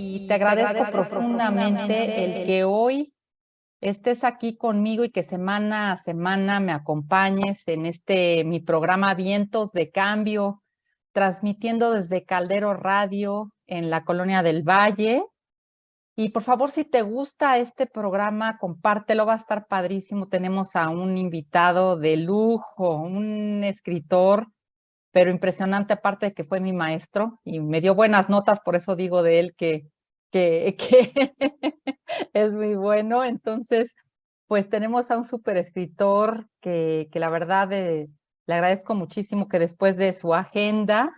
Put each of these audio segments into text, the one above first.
y te agradezco profundamente el que hoy estés aquí conmigo y que semana a semana me acompañes en mi programa Vientos de Cambio, transmitiendo desde Caldero Radio en la Colonia del Valle. Y por favor, si te gusta este programa, compártelo, va a estar padrísimo. Tenemos a un invitado de lujo, un escritor, pero impresionante, aparte de que fue mi maestro y me dio buenas notas, por eso digo de él que es muy bueno. Entonces, pues tenemos a un súper escritor que la verdad le agradezco muchísimo que después de su agenda,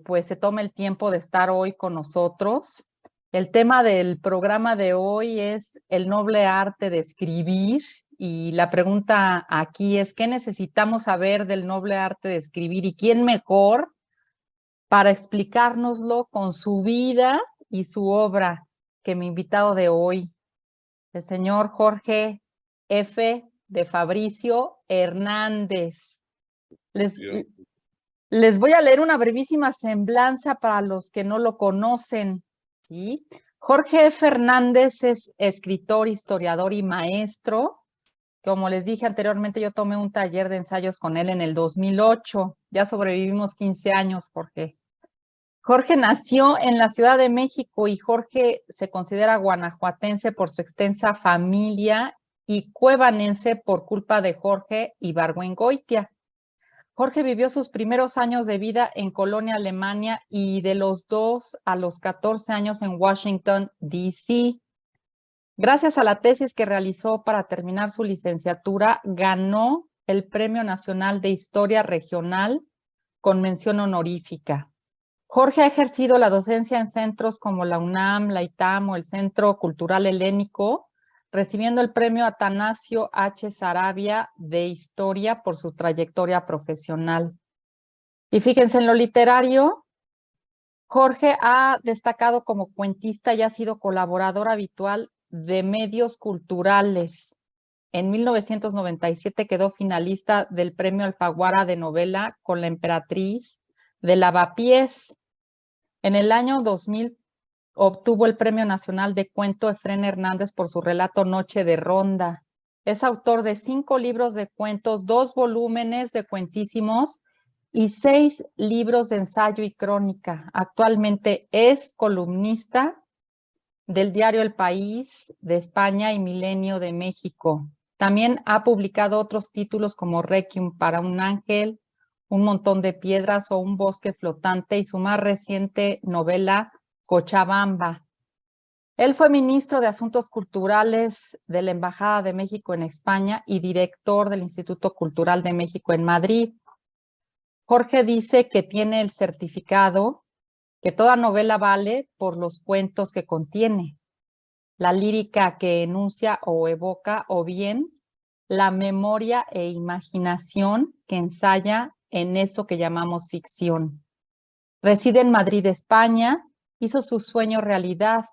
pues se tome el tiempo de estar hoy con nosotros. El tema del programa de hoy es el noble arte de escribir y la pregunta aquí es, ¿qué necesitamos saber del noble arte de escribir y quién mejor para explicárnoslo con su vida y su obra que mi invitado de hoy, el señor Jorge F. de Fabricio Hernández? Les, les voy a leer una brevísima semblanza para los que no lo conocen, ¿sí? Jorge Fernández es escritor, historiador y maestro. Como les dije anteriormente, yo tomé un taller de ensayos con él en el 2008. Ya sobrevivimos 15 años, Jorge. Jorge nació en la Ciudad de México y Jorge se considera guanajuatense por su extensa familia y cuevanense por culpa de Jorge Ibargüengoitia. Jorge vivió sus primeros años de vida en Colonia, Alemania, y de los 2 a los 14 años en Washington, D.C. Gracias a la tesis que realizó para terminar su licenciatura, ganó el Premio Nacional de Historia Regional con mención honorífica. Jorge ha ejercido la docencia en centros como la UNAM, la ITAM o el Centro Cultural Helénico, recibiendo el premio Atanasio H. Saravia de Historia por su trayectoria profesional. Y fíjense, en lo literario, Jorge ha destacado como cuentista y ha sido colaborador habitual de medios culturales. En 1997 quedó finalista del Premio Alfaguara de Novela con La Emperatriz de Lavapiés. En el año 2000 obtuvo el Premio Nacional de Cuento Efrén Hernández por su relato Noche de Ronda. Es autor de 5 libros de cuentos, 2 volúmenes de cuentísimos y 6 libros de ensayo y crónica. Actualmente es columnista del diario El País de España y Milenio de México. También ha publicado otros títulos como Requiem para un ángel, Un montón de piedras o Un bosque flotante y su más reciente novela Cochabamba. Él fue ministro de Asuntos Culturales de la Embajada de México en España y director del Instituto Cultural de México en Madrid. Jorge dice que tiene el certificado que toda novela vale por los cuentos que contiene, la lírica que enuncia o evoca, o bien la memoria e imaginación que ensaya en eso que llamamos ficción. Reside en Madrid, España, hizo su sueño realidad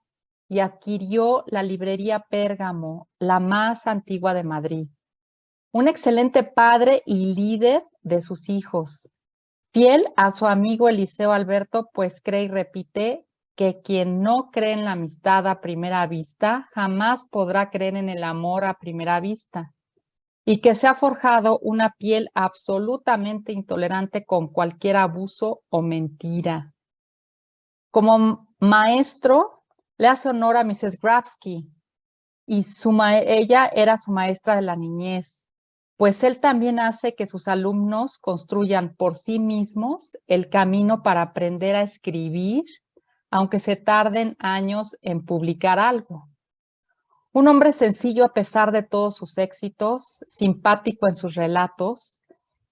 y adquirió la librería Pérgamo, la más antigua de Madrid. Un excelente padre y líder de sus hijos. Fiel a su amigo Eliseo Alberto, pues cree y repite que quien no cree en la amistad a primera vista, jamás podrá creer en el amor a primera vista, y que se ha forjado una piel absolutamente intolerante con cualquier abuso o mentira. Como maestro, le hace honor a Mrs. Grabsky, y ella era su maestra de la niñez, pues él también hace que sus alumnos construyan por sí mismos el camino para aprender a escribir, aunque se tarden años en publicar algo. Un hombre sencillo a pesar de todos sus éxitos, simpático en sus relatos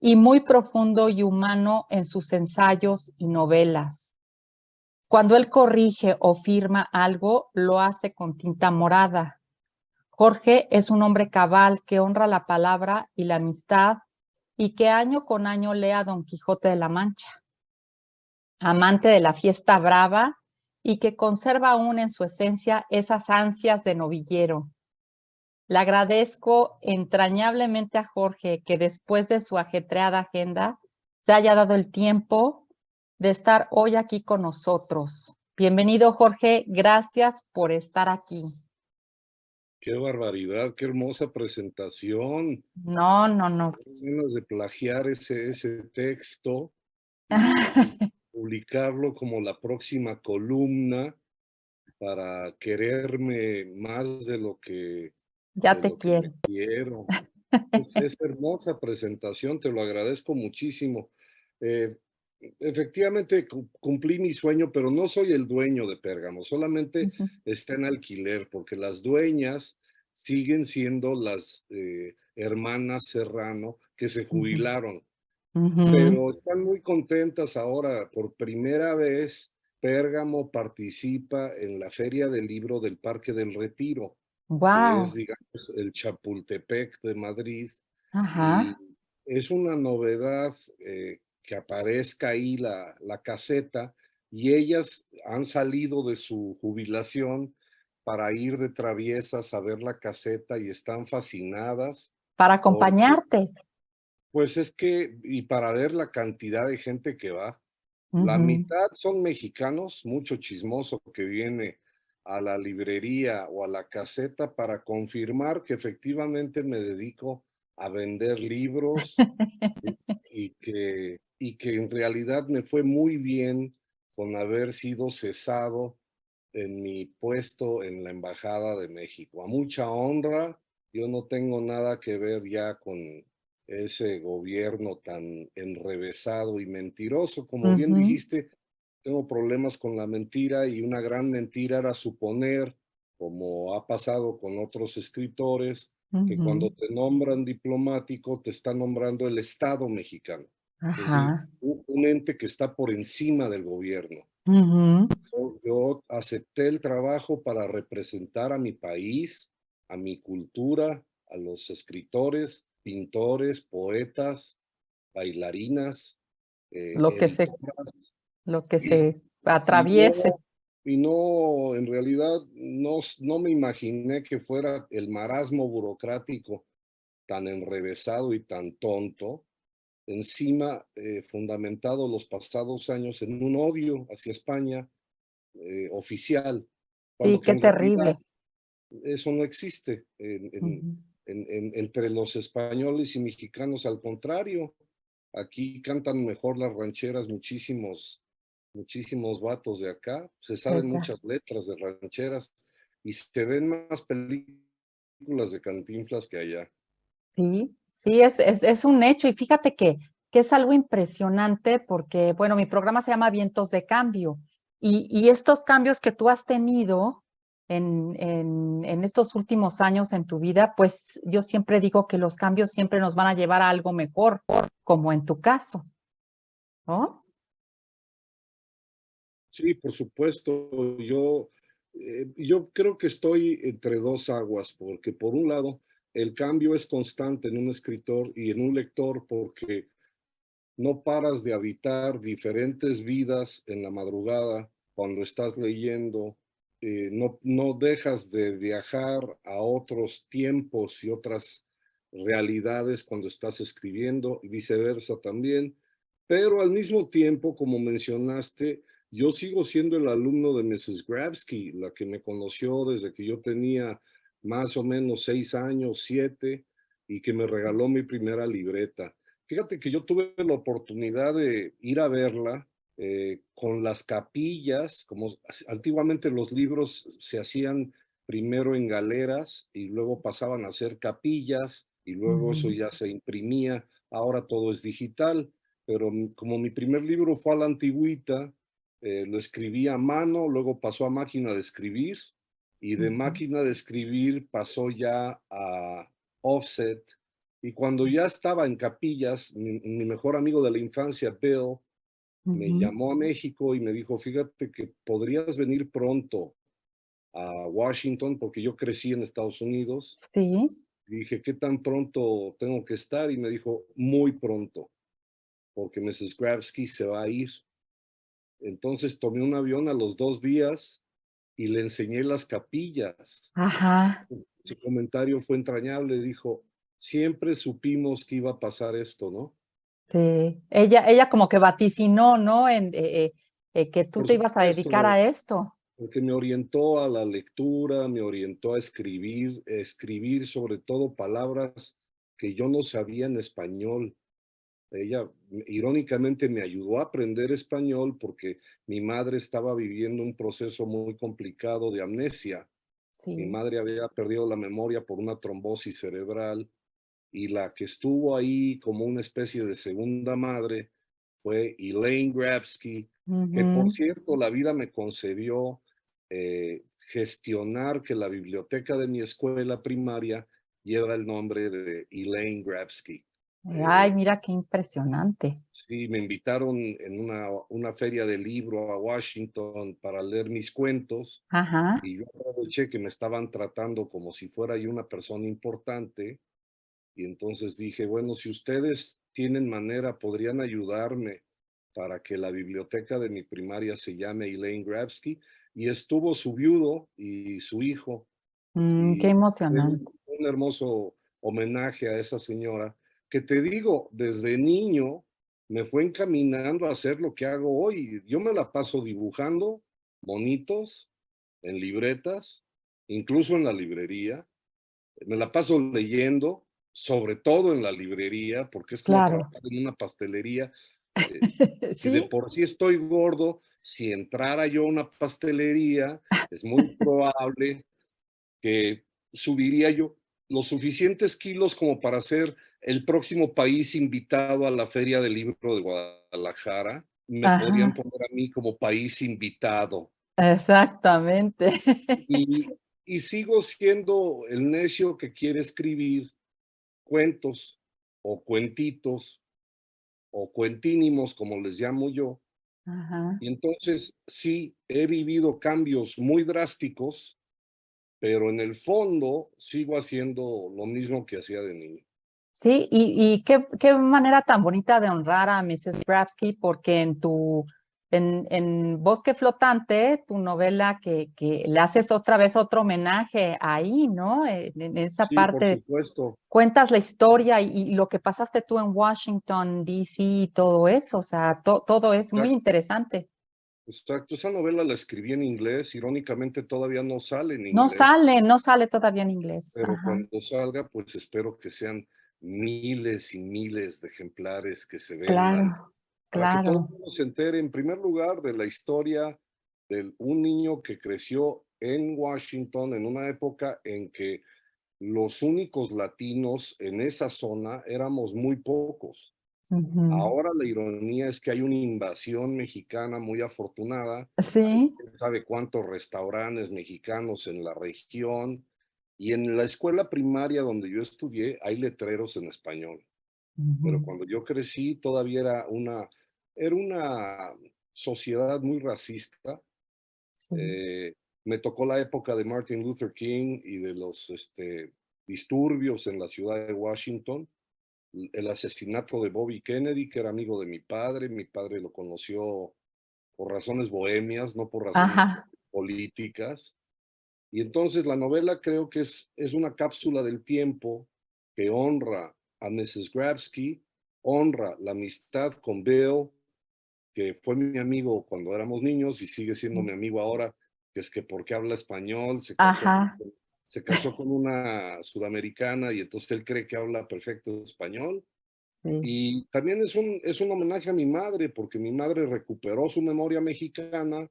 y muy profundo y humano en sus ensayos y novelas. Cuando él corrige o firma algo, lo hace con tinta morada. Jorge es un hombre cabal que honra la palabra y la amistad y que año con año lee a Don Quijote de la Mancha. Amante de la fiesta brava y que conserva aún en su esencia esas ansias de novillero. Le agradezco entrañablemente a Jorge que después de su ajetreada agenda se haya dado el tiempo de estar hoy aquí con nosotros. Bienvenido, Jorge. Gracias por estar aquí. Qué barbaridad, qué hermosa presentación. No, no, no. Ganas de plagiar ese texto y publicarlo como la próxima columna para quererme más de lo que Ya te me quiero. quiero. Es hermosa presentación, te lo agradezco muchísimo. Eh, Efectivamente cumplí mi sueño, pero no soy el dueño de Pérgamo, solamente Ujú, está en alquiler, porque las dueñas siguen siendo las hermanas Serrano que se ujú, jubilaron, ujú. pero están muy contentas ahora. Por primera vez, Pérgamo participa en la Feria del Libro del Parque del Retiro, que es, Wow. digamos, el Chapultepec de Madrid, y Ajá. es una novedad que aparezca ahí la caseta, y ellas han salido de su jubilación para ir de traviesas a ver la caseta y están fascinadas Para porque, acompañarte. pues es que, y para ver la cantidad de gente que va, la Ujú. mitad son mexicanos, mucho chismoso que viene a la librería o a la caseta para confirmar que efectivamente me dedico a vender libros y que en realidad me fue muy bien con haber sido cesado en mi puesto en la Embajada de México. A mucha honra, yo no tengo nada que ver ya con ese gobierno tan enrevesado y mentiroso. Como bien Ujú, dijiste, tengo problemas con la mentira, y una gran mentira era suponer, como ha pasado con otros escritores, que cuando ujú. te nombran diplomático te está nombrando el Estado mexicano, es decir, Ajá. un ente que está por encima del gobierno. Ujú, Yo acepté el trabajo para representar a mi país, a mi cultura, a los escritores, pintores, poetas, bailarinas, Lo que se, editoras, lo que y, se y atraviese. no, en realidad no me imaginé que fuera el marasmo burocrático tan enrevesado y tan tonto, encima fundamentado los pasados años en un odio hacia España oficial, Sí, cuando que qué en realidad terrible. eso no existe Ujú. entre los españoles y mexicanos. Al contrario, aquí cantan mejor las rancheras muchísimos vatos de acá, se saben ¿Verdad? muchas letras de rancheras y se ven más películas de Cantinflas que allá. Sí, sí, es un hecho. Y fíjate que es algo impresionante porque, bueno, mi programa se llama Vientos de Cambio. Y estos cambios que tú has tenido en estos últimos años en tu vida, pues yo siempre digo que los cambios siempre nos van a llevar a algo mejor, como en tu caso, ¿no? Sí, por supuesto. Yo creo que estoy entre dos aguas, porque por un lado, el cambio es constante en un escritor y en un lector, porque no paras de habitar diferentes vidas en la madrugada cuando estás leyendo. No dejas de viajar a otros tiempos y otras realidades cuando estás escribiendo, y viceversa también. Pero al mismo tiempo, como mencionaste, yo sigo siendo el alumno de Mrs. Grabsky, la que me conoció desde que yo tenía más o menos 6 años, 7, y que me regaló mi primera libreta. Fíjate que yo tuve la oportunidad de ir a verla con las capillas, como antiguamente los libros se hacían primero en galeras y luego pasaban a ser capillas y luego eso Ujú, ya se imprimía. Ahora todo es digital, pero como mi primer libro fue a la antigüita, lo escribí a mano, luego pasó a máquina de escribir, y de ujú, máquina de escribir pasó ya a offset. Y cuando ya estaba en capillas, mi mejor amigo de la infancia, Bill, me ujú. llamó a México y me dijo: fíjate que podrías venir pronto a Washington, porque yo crecí en Estados Unidos. Sí. Y dije: ¿qué tan pronto tengo que estar? Y me dijo: muy pronto, porque Mrs. Grabsky se va a ir. Entonces tomé un avión a los 2 días y le enseñé las capillas. Ajá. Su comentario fue entrañable, dijo: siempre supimos que iba a pasar esto, ¿no? Sí, ella como que vaticinó, ¿no? que tú Por te ibas a dedicar supuesto, a esto. porque me orientó a la lectura, me orientó a escribir sobre todo palabras que yo no sabía en español. Ella irónicamente me ayudó a aprender español porque mi madre estaba viviendo un proceso muy complicado de amnesia. Mi Sí. madre había perdido la memoria por una trombosis cerebral y la que estuvo ahí como una especie de segunda madre fue Elaine Grabsky, que por Ujú. cierto la vida me concedió gestionar que la biblioteca de mi escuela primaria lleva el nombre de Elaine Grabsky. Ay, Eh, mira qué impresionante. sí, me invitaron en una feria de libro a Washington para leer mis cuentos Ajá. y yo aproveché que me estaban tratando como si fuera yo una persona importante y entonces dije, bueno, si ustedes tienen manera, podrían ayudarme para que la biblioteca de mi primaria se llame Elaine Grabsky. Y estuvo su viudo y su hijo. Qué Y fue emocionante. un hermoso homenaje a esa señora, que te digo, desde niño me fue encaminando a hacer lo que hago hoy. Yo me la paso dibujando bonitos en libretas, incluso en la librería, me la paso leyendo, sobre todo en la librería, porque es como Claro. trabajar en una pastelería. Eh, si de Sí, por sí estoy gordo, si entrara yo a una pastelería, es muy probable que subiría yo los suficientes kilos como para ser el próximo país invitado a la Feria del Libro de Guadalajara. Me podrían ajá, poner a mí como país invitado. exactamente. Y, y sigo siendo el necio que quiere escribir cuentos o cuentitos o cuentínimos, como les llamo yo. Ajá. Y entonces sí, he vivido cambios muy drásticos, pero en el fondo sigo haciendo lo mismo que hacía de niño. Sí, y qué manera tan bonita de honrar a Mrs. Bravsky, porque en Bosque Flotante, tu novela que le haces otra vez otro homenaje ahí, ¿no? En esa Sí, por parte supuesto. cuentas la historia y lo que pasaste tú en Washington, D.C. y todo eso, o sea, todo es muy Exacto, interesante. exacto. Esa novela la escribí en inglés, irónicamente todavía no sale en No inglés, sale, no sale todavía en inglés. pero Ajá, cuando salga, pues espero que sean miles y miles de ejemplares que se vendan claro, para que todo el claro. mundo se entere, en primer lugar, de la historia de un niño que creció en Washington en una época en que los únicos latinos en esa zona éramos muy pocos. Ujú. Ahora la ironía es que hay una invasión mexicana muy afortunada. Hay Sí. quién sabe cuántos restaurantes mexicanos en la región. Y en la escuela primaria donde yo estudié hay letreros en español. Pero Ujú. cuando yo crecí todavía era una sociedad muy racista. Sí. Eh, Me tocó la época de Martin Luther King y de los disturbios en la ciudad de Washington, el asesinato de Bobby Kennedy, que era amigo de mi padre lo conoció por razones bohemias, no por razones Ajá. políticas. Y entonces la novela creo que es una cápsula del tiempo que honra a Mrs. Grabsky, honra la amistad con Bill, que fue mi amigo cuando éramos niños y sigue siendo mi amigo ahora, que es que porque habla español, Ajá. se casó con una sudamericana y entonces él cree que habla perfecto español. Sí. Y también es un homenaje a mi madre, porque mi madre recuperó su memoria mexicana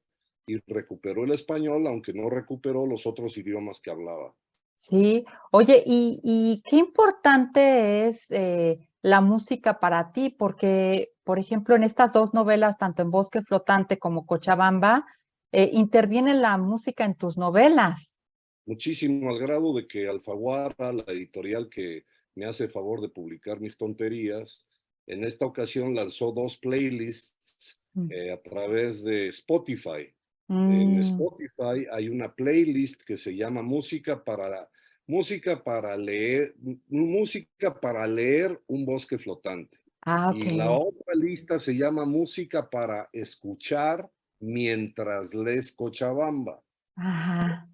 y recuperó el español, aunque no recuperó los otros idiomas que hablaba. Sí. Oye, y qué importante es, la música para ti, porque, por ejemplo, en estas 2 novelas, tanto en Bosque Flotante como Cochabamba, interviene la música en tus novelas. Muchísimo al grado de que Alfaguara, la editorial que me hace favor de publicar mis tonterías, en esta ocasión lanzó 2 playlists Mm. a través de Spotify. En Mm. Spotify hay una playlist que se llama Música para leer un bosque flotante. Ah, Y la okey. otra lista se llama Música para escuchar mientras lees Cochabamba. Ajá.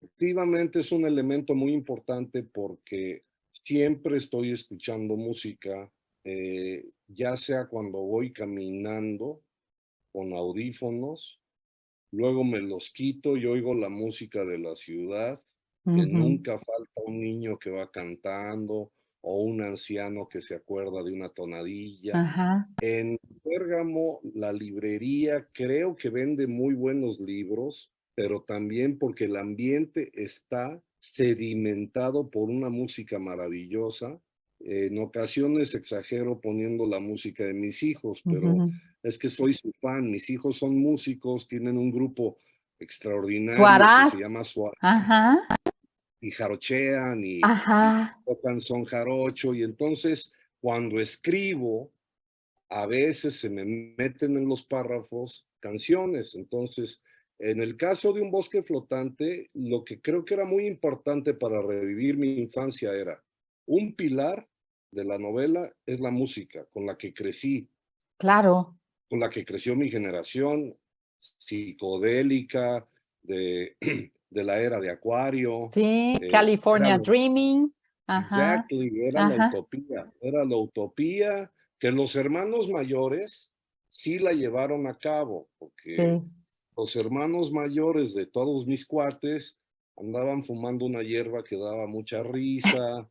Efectivamente es un elemento muy importante porque siempre estoy escuchando música, ya sea cuando voy caminando con audífonos, luego me los quito y oigo la música de la ciudad, que nunca falta un niño que va cantando o un anciano que se acuerda de una tonadilla. Ajá. En Pérgamo, la librería creo que vende muy buenos libros, pero también porque el ambiente está sedimentado por una música maravillosa. En ocasiones exagero poniendo la música de mis hijos, pero es que soy su fan. Mis hijos son músicos, tienen un grupo extraordinario que Suarat. se llama Suárez Ajá. y jarochean y Ajá. tocan son jarocho. Y entonces, cuando escribo, a veces se me meten en los párrafos canciones. Entonces, en el caso de Un bosque flotante, lo que creo que era muy importante para revivir mi infancia era un pilar de la novela es la música con la que crecí, Claro. con la que creció mi generación, psicodélica, de, de la era de Acuario. Sí, Era California Dreaming. Ajá. Exactly, Ajá. era la utopía que los hermanos mayores sí la llevaron a cabo, porque Sí. los hermanos mayores de todos mis cuates andaban fumando una hierba que daba mucha risa,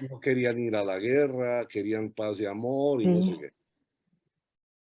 no querían ir a la guerra, querían paz y amor y no sé Sí, qué.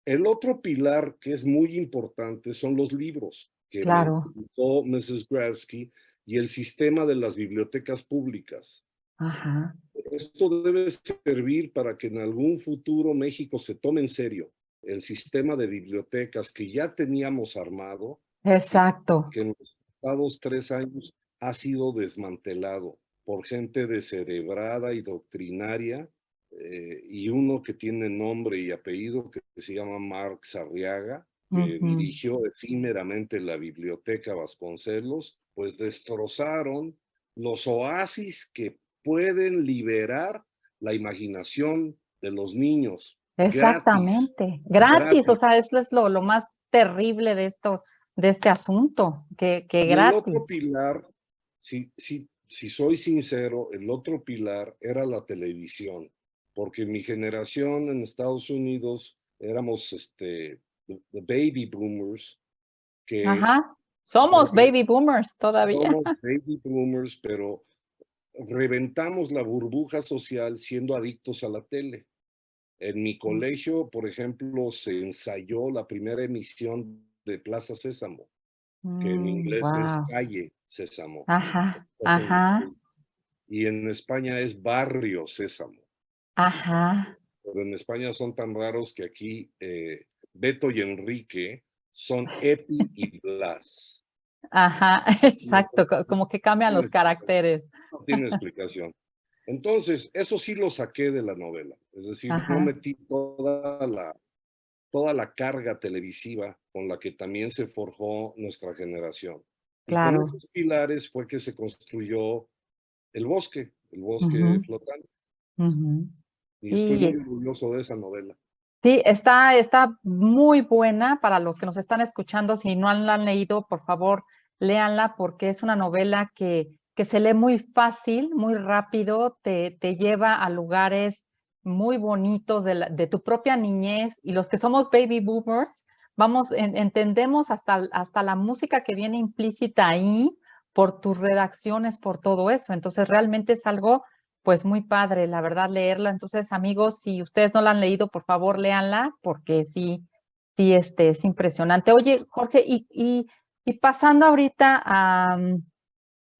El otro pilar que es muy importante son los libros que me claro. inculcó Mrs. Gravsky y el sistema de las bibliotecas públicas. Ajá. Esto debe servir para que en algún futuro México se tome en serio el sistema de bibliotecas que ya teníamos armado y Exacto. que en los pasados 3 años ha sido desmantelado por gente descerebrada y doctrinaria, y uno que tiene nombre y apellido que se llama Marx Arriaga, que Ujú. dirigió efímeramente la Biblioteca Vasconcelos, pues destrozaron los oasis que pueden liberar la imaginación de los niños gratis, Exactamente. Gratis, o gratis. sea, eso es lo más terrible de esto, de este asunto, que Y el otro gratis. pilar, si soy sincero, el otro pilar era la televisión, porque mi generación en Estados Unidos éramos the baby boomers, que Ajá. Somos baby boomers todavía. somos baby boomers, pero reventamos la burbuja social siendo adictos a la tele. En mi colegio, por ejemplo, se ensayó la primera emisión de Plaza Sésamo, que en inglés es Guau. Calle Sésamo. Ajá, ajá, Y en España es Barrio Sésamo. ajá, Pero en España son tan raros que aquí Beto y Enrique son Epi y Blas. ajá, No, exacto, como que cambian tiene los explicación. caracteres. No tiene explicación. Entonces, eso sí lo saqué de la novela. Es decir, no Ajá, metí toda la carga televisiva con la que también se forjó nuestra generación. Y con claro. esos pilares fue que se construyó el bosque Ujú, flotante. ujú. Y estoy muy Sí, orgulloso de esa novela. sí, está muy buena para los que nos están escuchando. Si no la han leído, por favor, léanla porque es una novela que se lee muy fácil, muy rápido, te lleva a lugares muy bonitos de tu propia niñez. Y los que somos baby boomers, entendemos hasta la música que viene implícita ahí por tus redacciones, por todo eso. Entonces, realmente es algo pues muy padre, la verdad, leerla. Entonces, amigos, si ustedes no la han leído, por favor, léanla, porque sí, sí, es impresionante. Oye, Jorge, y pasando ahorita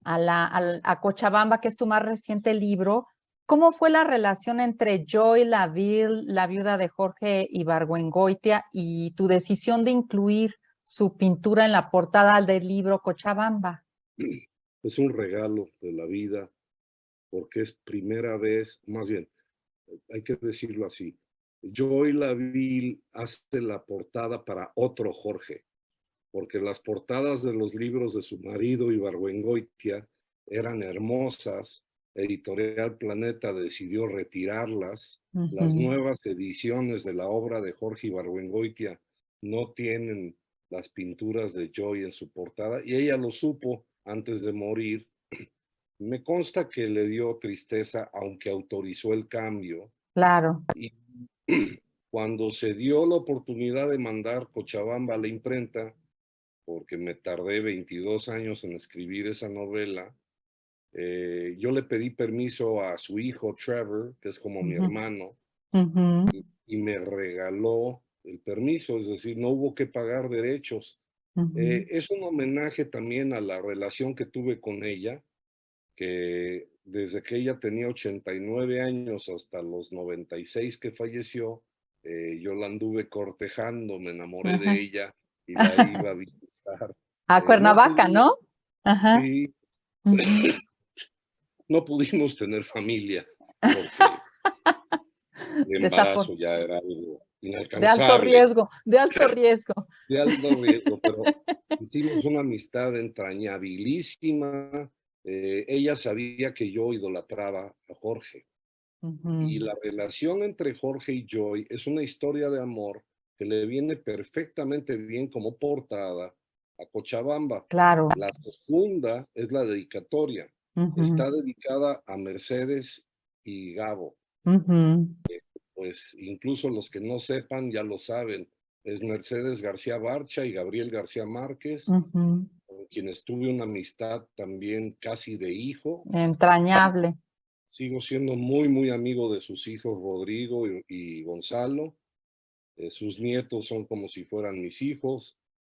a Cochabamba, que es tu más reciente libro, ¿cómo fue la relación entre Joy Laville, la viuda de Jorge Ibargüengoitia, y tu decisión de incluir su pintura en la portada del libro Cochabamba? Es un regalo de la vida porque es primera vez, más bien, hay que decirlo así. Joy Laville hace la portada para otro Jorge, porque las portadas de los libros de su marido Ibargüengoitia eran hermosas. Editorial Planeta decidió retirarlas. Las Ujú. nuevas ediciones de la obra de Jorge Ibargüengoitia no tienen las pinturas de Joy en su portada y ella lo supo antes de morir. Me consta que le dio tristeza, aunque autorizó el cambio. Claro. Y Cuando se dio la oportunidad de mandar Cochabamba a la imprenta, porque me tardé 22 años en escribir esa novela, yo le pedí permiso a su hijo Trevor, que es como mi Ujú, hermano, ujú, y me regaló el permiso, es decir, no hubo que pagar derechos. ujú. Es un homenaje también a la relación que tuve con ella, que desde que ella tenía 89 años hasta los 96 que falleció, yo la anduve cortejando, me enamoré de Ajá. ella y la iba a visitar. A No Cuernavaca, pudimos, ¿no? Ajá. sí, Ujú. no pudimos tener familia porque el Desafor- embarazo ya era algo de inalcanzable, alto riesgo. de alto riesgo, pero hicimos una amistad entrañabilísima. Ella sabía que yo idolatraba a Jorge. Ujú. Y la relación entre Jorge y Joy es una historia de amor que le viene perfectamente bien como portada a Cochabamba. Claro. La segunda es la dedicatoria. Ujú, Está dedicada a Mercedes y Gabo. ujú, Pues incluso los que no sepan ya lo saben. Es Mercedes García Barcha y Gabriel García Márquez, ujú. con quienes tuve una amistad también casi de hijo. Entrañable. Sigo siendo muy, muy amigo de sus hijos Rodrigo y Gonzalo. Sus nietos son como si fueran mis hijos.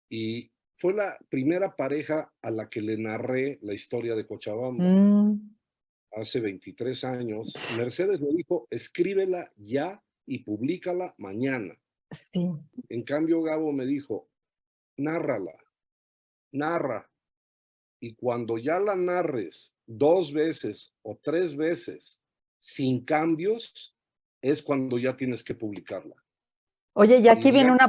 Y fue la primera pareja a la que le narré la historia de Cochabamba. Mm, Hace 23 años, Mercedes me dijo, escríbela ya y públicala mañana. sí. En cambio, Gabo me dijo, nárrala, narra. Y cuando ya la narres 2 veces o 3 veces sin cambios, es cuando ya tienes que publicarla. Oye, y Y aquí viene digamos,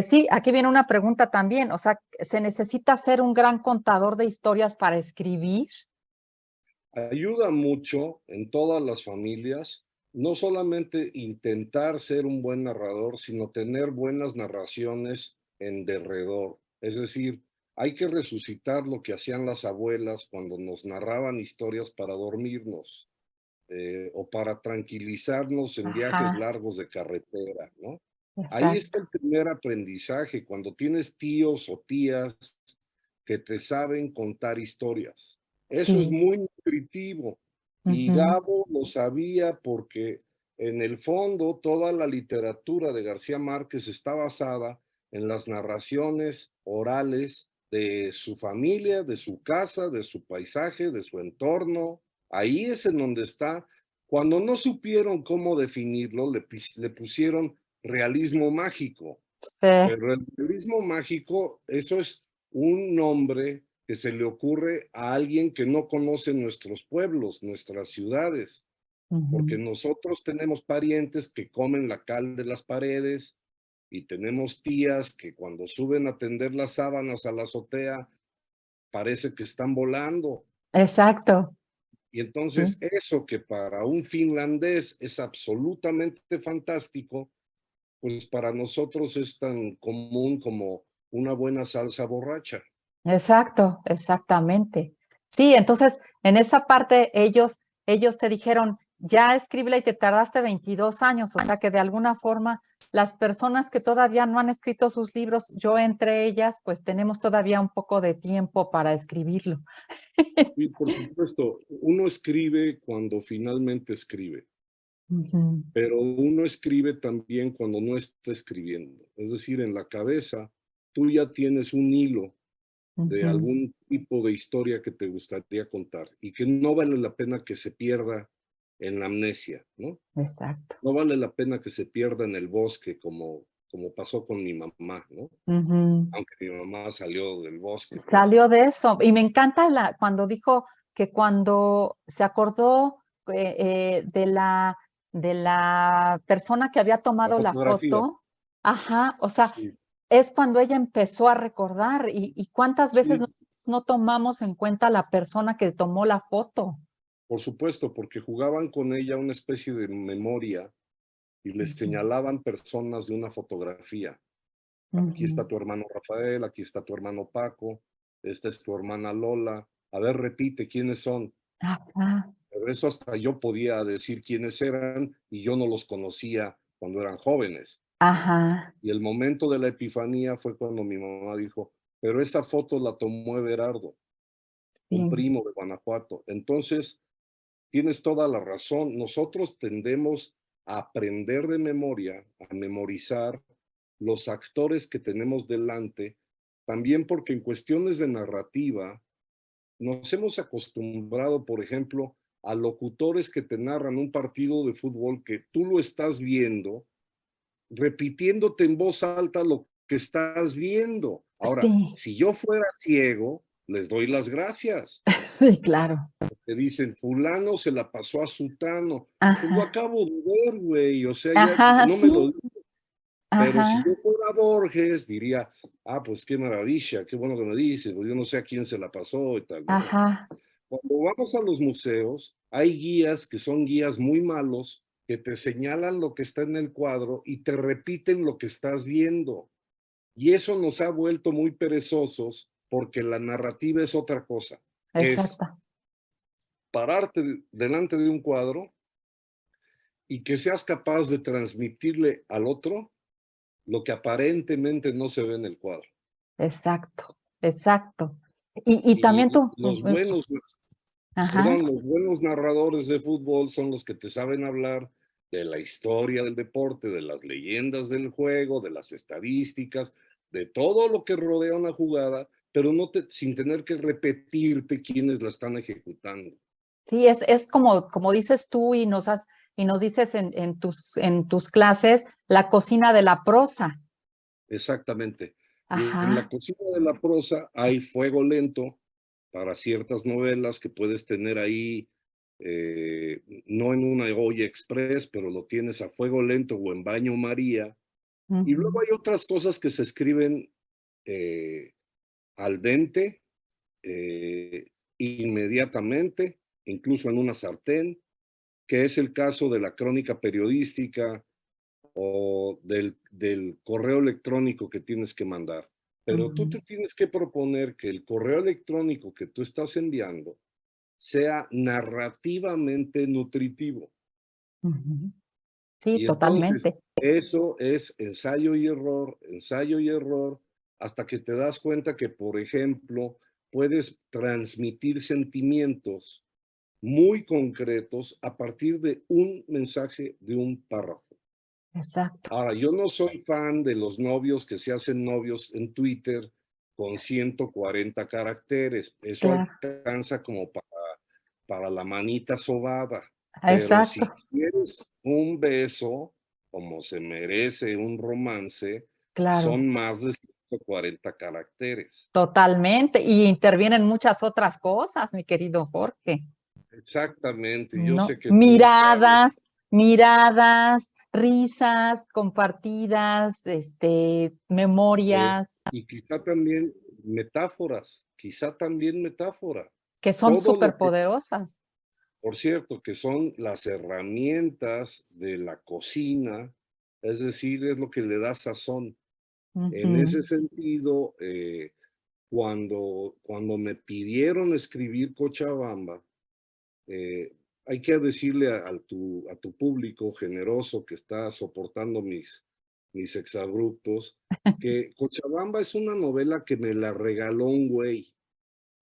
sí, aquí viene una pregunta también. O sea, ¿se necesita ser un gran contador de historias para escribir? ayuda mucho en todas las familias, no solamente intentar ser un buen narrador, sino tener buenas narraciones en derredor. Es decir, hay que resucitar lo que hacían las abuelas cuando nos narraban historias para dormirnos. O para tranquilizarnos en viajes Ajá, largos de carretera, ¿no? Ahí está exacto. el primer aprendizaje, cuando tienes tíos o tías que te saben contar historias. Eso es Sí. muy nutritivo. Y Ujú, Gabo lo sabía porque en el fondo toda la literatura de García Márquez está basada en las narraciones orales de su familia, de su casa, de su paisaje, de su entorno. Ahí es en donde está. Cuando no supieron cómo definirlo, le pusieron realismo mágico. sí. Pero el realismo mágico, eso es un nombre que se le ocurre a alguien que no conoce nuestros pueblos, nuestras ciudades, porque Ujú. nosotros tenemos parientes que comen la cal de las paredes y tenemos tías que cuando suben a tender las sábanas a la azotea parece que están volando. Exacto. Y Sí. entonces eso que para un finlandés es absolutamente fantástico, pues para nosotros es tan común como una buena salsa borracha. Exacto, exactamente. Sí, entonces en esa parte ellos te dijeron, ya escríbela y te tardaste 22 años, o sea que de alguna forma las personas que todavía no han escrito sus libros, yo entre ellas, pues tenemos todavía un poco de tiempo para escribirlo. Y por supuesto, uno escribe cuando finalmente escribe, Ujú, pero uno escribe también cuando no está escribiendo. Es decir, en la cabeza tú ya tienes un hilo de ujú, algún tipo de historia que te gustaría contar y que no vale la pena que se pierda en la amnesia, ¿no? exacto. No vale la pena que se pierda en el bosque como pasó con mi mamá, ¿no? Ujú. Aunque mi mamá salió del bosque, pero Salió de eso. Y me encanta cuando dijo que cuando se acordó de la persona que había la tomado la fotografía, foto, ajá, o sea, sí, es cuando ella empezó a recordar y cuántas veces sí, no tomamos en cuenta la persona que tomó la foto. por supuesto, porque jugaban con ella una especie de memoria y les Ujú, señalaban personas de una fotografía. Aquí ujú, está tu hermano Rafael, aquí está tu hermano Paco, esta es tu hermana Lola. A ver, repite quiénes son. ajá, Pero eso hasta yo podía decir quiénes eran y yo no los conocía cuando eran jóvenes. Ajá, Y el momento de la epifanía fue cuando mi mamá dijo, pero esa foto la tomó Everardo, un sí, primo de Guanajuato. Entonces, tienes toda la razón. Nosotros tendemos a aprender de memoria, a memorizar los actores que tenemos delante, también porque en cuestiones de narrativa nos hemos acostumbrado, por ejemplo, a locutores que te narran un partido de fútbol que tú lo estás viendo, repitiéndote en voz alta lo que estás viendo. Ahora, sí, si yo fuera ciego, les doy las gracias. sí, claro. Te dicen, fulano se la pasó a sutano. Pues lo Ajá, acabo de ver, güey. O sea, ya ajá, no me lo sí, digo. Pero si yo ajá, fuera Borges, diría, ah, pues qué maravilla, qué bueno que me dices, pues yo no sé a quién se la pasó y tal, ¿no? ajá, Cuando vamos a los museos, hay guías que son guías muy malos, que te señalan lo que está en el cuadro y te repiten lo que estás viendo. Y eso nos ha vuelto muy perezosos porque la narrativa es otra cosa. Es exacto, pararte delante de un cuadro y que seas capaz de transmitirle al otro lo que aparentemente no se ve en el cuadro. exacto, exacto. Y Y también tú, los buenos, ajá, perdón, los buenos narradores de fútbol son los que te saben hablar de la historia del deporte, de las leyendas del juego, de las estadísticas, de todo lo que rodea una jugada, pero sin tener que repetirte quiénes la están ejecutando. sí, es como dices tú y nos dices en tus clases, la cocina de la prosa. Exactamente. Y en la Ajá, cocina de la prosa hay fuego lento para ciertas novelas que puedes tener ahí, no en una olla express, pero lo tienes a fuego lento o en baño María. Y luego ujú, hay otras cosas que se escriben eh, al dente, eh, inmediatamente, incluso en una sartén, que es el caso de la crónica periodística o del correo electrónico que tienes que mandar. Pero tú ujú, te tienes que proponer que el correo electrónico que tú estás enviando sea narrativamente nutritivo. ujú. Sí, Y entonces totalmente. eso es ensayo y error, hasta que te das cuenta que, por ejemplo, puedes transmitir sentimientos muy concretos a partir de un mensaje de un párrafo. Exacto, Ahora, yo no soy fan de los novios que se hacen novios en Twitter con 140 caracteres. Eso claro. alcanza como para la manita sobada. Pero si Exacto, quieres un beso, como se merece un romance, claro, son más de 140 caracteres. totalmente. Y intervienen muchas otras cosas, mi querido Jorge. Exactamente, yo ¿No? sé que tú sabes. Miradas, miradas, risas compartidas, eh, memorias, y quizá también metáfora. que son Todo lo súper que poderosas. Por cierto, que son las herramientas de la cocina, es decir, es lo que le da sazón. En Ujú, ese sentido, cuando me pidieron escribir Cochabamba, eh, hay que decirle a tu público generoso que está soportando mis exabruptos, que Cochabamba es una novela que me la regaló un güey.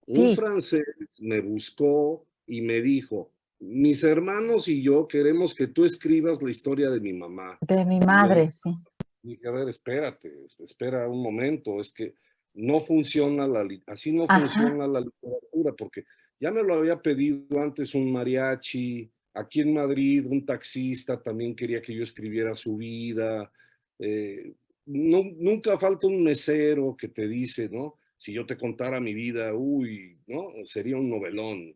Un sí, francés me buscó y me dijo, mis hermanos y yo queremos que tú escribas la historia de mi mamá. de mi Y le madre, sí. dije, a ver, espérate, espera un momento, es que no funciona así no Ajá, funciona la literatura, porque ya me lo había pedido antes un mariachi, aquí en Madrid un taxista también quería que yo escribiera su vida, nunca falta un mesero que te dice, ¿no? Si yo te contara mi vida, uy, ¿no? Sería un novelón.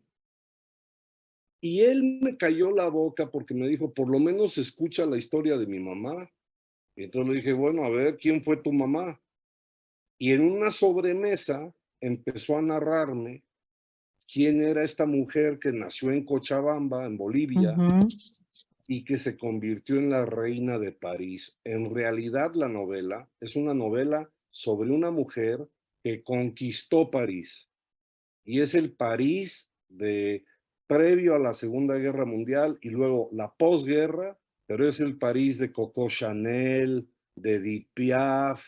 Y él me cayó la boca porque me dijo, por lo menos escucha la historia de mi mamá. Y entonces le dije, bueno, a ver, ¿quién fue tu mamá? Y en una sobremesa empezó a narrarme quién era esta mujer que nació en Cochabamba, en Bolivia, ujú, y que se convirtió en la reina de París. En realidad la novela es una novela sobre una mujer que conquistó París. Y es el París de previo a la Segunda Guerra Mundial y luego la posguerra pero es el París de Coco Chanel, de Edith Piaf,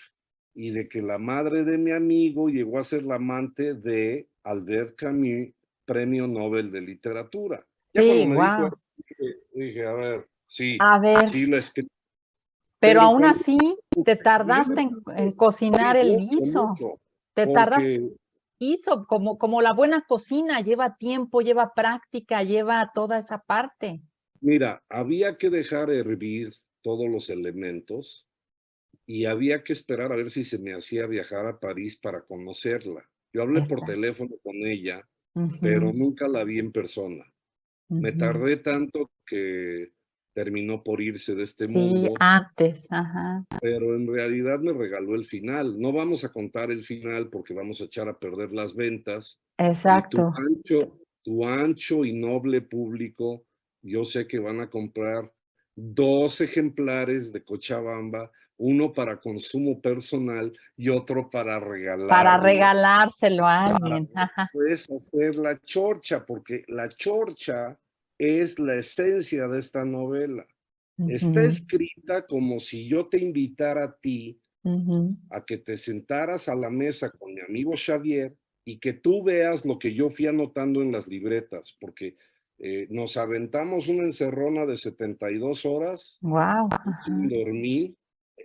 y de que la madre de mi amigo llegó a ser la amante de Albert Camus, premio Nobel de Literatura. Ya cuando Sí, me dijo, wow. dije, a ver, sí, A ver, sí la escribí, pero pero aún cuando así te yo tardaste le en pregunté, cocinar sí, el mucho, guiso. mucho, Te tardaste porque en el guiso, como la buena cocina, lleva tiempo, lleva práctica, lleva toda esa parte. mira, había que dejar hervir todos los elementos y había que esperar a ver si se me hacía viajar a París para conocerla. Yo hablé por Exacto. teléfono con ella, pero Ujú, nunca la vi en persona. Me ujú. tardé tanto que terminó por irse de este Sí, mundo, antes, ajá. pero en realidad me regaló el final. No vamos a contar el final porque vamos a echar a perder las ventas y Exacto. tu ancho y noble público, yo sé que van a comprar 2 ejemplares de Cochabamba, uno para consumo personal y otro para Para regalarlo, regalárselo a para alguien. Ajá. después hacer la chorcha, porque la chorcha es la esencia de esta novela. Está Ujú, escrita como si yo te invitara a ti ujú. a que te sentaras a la mesa con mi amigo Xavier y que tú veas lo que yo fui anotando en las libretas, porque nos aventamos una encerrona de 72 horas Guau, sin ajá. dormir.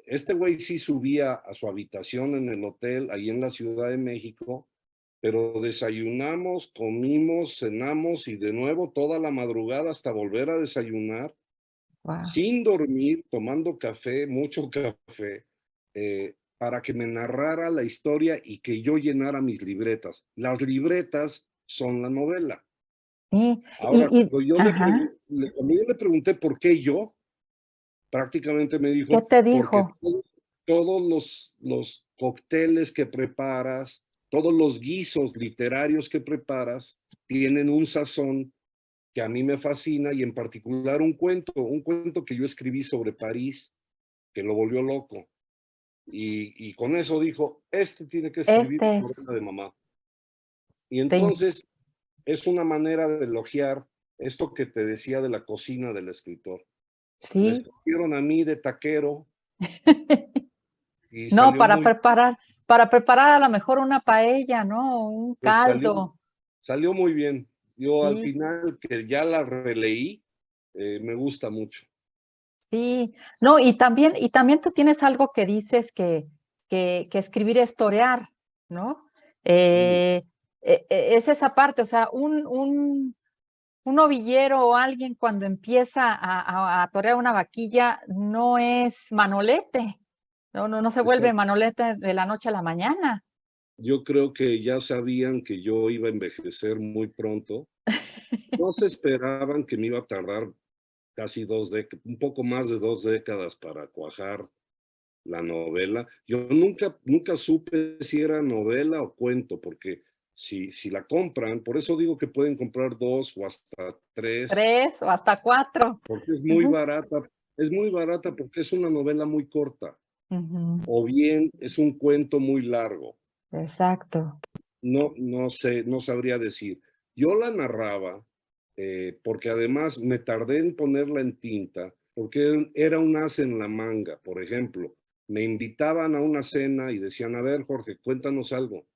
Este güey sí subía a su habitación en el hotel, ahí en la Ciudad de México, pero desayunamos, comimos, cenamos y de nuevo toda la madrugada hasta volver a desayunar, Guau. sin dormir, tomando café, mucho café, para que me narrara la historia y que yo llenara mis libretas. Las libretas son la novela. Sí, Ahora, ajá. cuando yo le pregunté por qué yo, prácticamente me ¿Qué dijo, te porque dijo? todos los cócteles que preparas, todos los guisos literarios que preparas, tienen un sazón que a mí me fascina y en particular un cuento que yo escribí sobre París, que lo volvió loco. Y con eso dijo, este tiene que escribir Este la es, novela de mamá. Y te entonces es una manera de elogiar esto que te decía de la cocina del escritor. Me sí. escogieron a mí de taquero y No, salió muy, para preparar a lo mejor una paella, ¿no? Un pues caldo. salió muy bien. Yo al Sí, final, que ya la releí, me gusta mucho. sí. No, y también tú tienes algo que dices que escribir es torear, ¿no? Sí, Eh, es esa parte, o sea, un novillero o alguien cuando empieza a torear una vaquilla no es manolete, no se vuelve exacto. manolete de la noche a la mañana. Yo creo que ya sabían que yo iba a envejecer muy pronto. No se esperaban que me iba a tardar casi 2 décadas, un poco más de 2 décadas para cuajar la novela. Yo nunca supe si era novela o cuento, porque si la compran, por eso digo que pueden comprar 2 o hasta 3, 3 o hasta 4. porque Ujú, es muy barata porque es una novela muy corta, ujú, o bien es un cuento muy largo. exacto. No sé, no sabría decir. Yo la narraba porque además me tardé en ponerla en tinta, porque era un as en la manga. Por ejemplo, me invitaban a una cena y decían, a ver, Jorge, cuéntanos algo.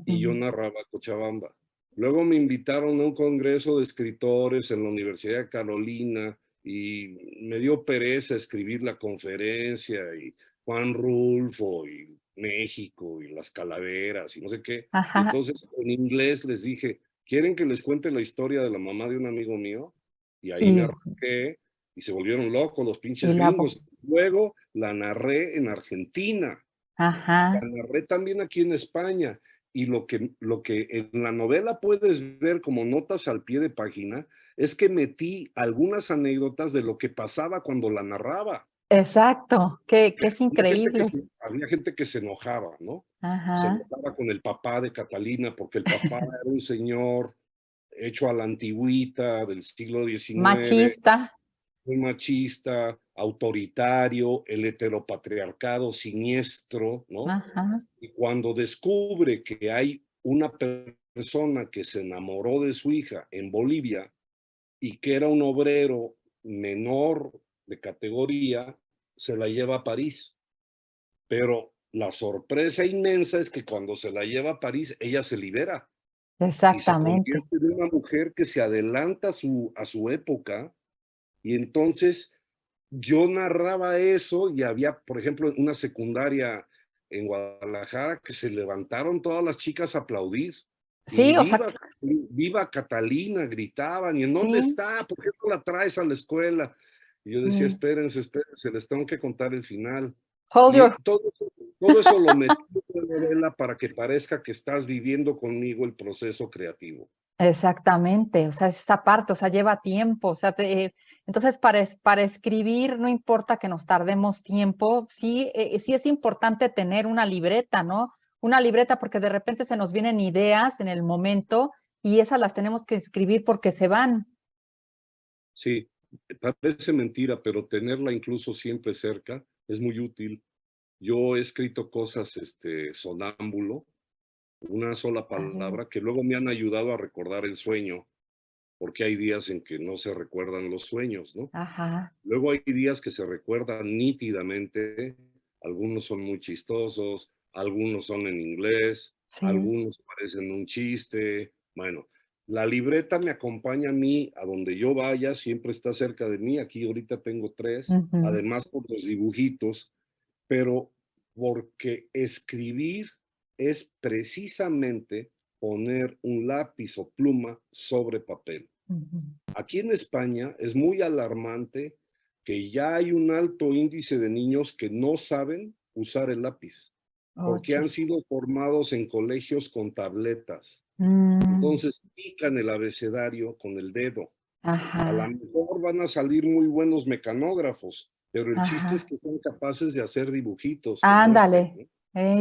Y yo Ujú. narraba Cochabamba. Luego me invitaron a un congreso de escritores en la Universidad de Carolina y me dio pereza escribir la conferencia y Juan Rulfo y México y las calaveras y no sé qué. Y Ajá. entonces en inglés les dije, ¿quieren que les cuente la historia de la mamá de un amigo mío? Y ahí me Y, arranqué y se volvieron locos los y pinches la, gringos. Luego la narré en Argentina, la ajá, narré también aquí en España. Y lo que en la novela puedes ver como notas al pie de página es que metí algunas anécdotas de lo que pasaba cuando la narraba. exacto, que es increíble. Había gente que se enojaba, ¿no? Se Ajá. enojaba con el papá de Catalina porque el papá era un señor hecho a la antigüita del siglo XIX, Machista. muy machista, autoritario, el heteropatriarcado siniestro, ¿no? Ajá. Y cuando descubre que hay una persona que se enamoró de su hija en Bolivia y que era un obrero menor de categoría, se la lleva a París. Pero la sorpresa inmensa es que cuando se la lleva a París, ella se libera y se Exactamente. convierte en una mujer que se adelanta a su época. Y entonces yo narraba eso y había, por ejemplo, una secundaria en Guadalajara que se levantaron todas las chicas a aplaudir. Y Sí, o sea, viva Catalina, gritaban. ¿Y en dónde sí, está? ¿Por qué no la traes a la escuela? Y yo decía, sí. espérense, espérense, les tengo que contar el final. Hold Y your todo eso lo metí en la novela para que parezca que estás viviendo conmigo el proceso creativo. Exactamente, o sea, es esa parte, o sea, lleva tiempo, o sea, entonces para escribir no importa que nos tardemos tiempo, sí, sí es importante tener una libreta, ¿no? Una libreta porque de repente se nos vienen ideas en el momento y esas las tenemos que escribir porque se van. Sí, parece mentira, pero tenerla incluso siempre cerca es muy útil. Yo he escrito cosas, sonámbulo, una sola Ay, palabra, que luego me han ayudado a recordar el sueño, porque hay días en que no se recuerdan los sueños, ¿no? ajá, Luego hay días que se recuerdan nítidamente, algunos son muy chistosos, algunos son en inglés, sí, algunos parecen un chiste. Bueno, la libreta me acompaña a mí, a donde yo vaya, siempre está cerca de mí. Aquí ahorita tengo tres, ujú, además por los dibujitos, pero porque escribir es precisamente poner un lápiz o pluma sobre papel. ujú. Aquí en España es muy alarmante que ya hay un alto índice de niños que no saben usar el lápiz, Oh, porque han chis. sido formados en colegios con tabletas. Mm, Entonces pican el abecedario con el dedo. A lo ajá, mejor van a salir muy buenos mecanógrafos, pero el chiste es ajá, que son capaces de hacer dibujitos como este, ándale,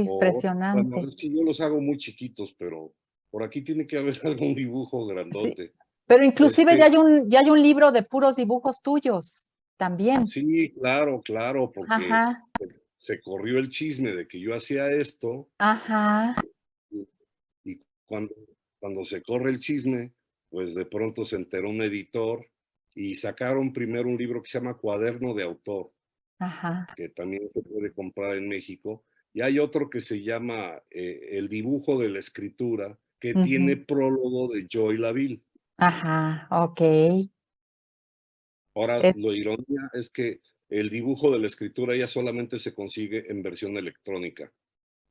¿no? Bueno, impresionante. es que yo los hago muy chiquitos, pero por aquí tiene que haber algún dibujo Sí, grandote. pero inclusive Este, ya hay un libro de puros dibujos tuyos, también. Sí, claro, claro, porque Ajá, se corrió el chisme de que yo hacía esto ajá, y y cuando se corre el chisme, pues de pronto se enteró un editor y sacaron primero un libro que se llama Cuaderno de Autor, ajá, que también se puede comprar en México, y hay otro que se llama El dibujo de la escritura, que tiene ujú, prólogo de Joy Laville. ajá, ok. Ahora, Es, lo ironía es que el dibujo de la escritura ya solamente se consigue en versión electrónica,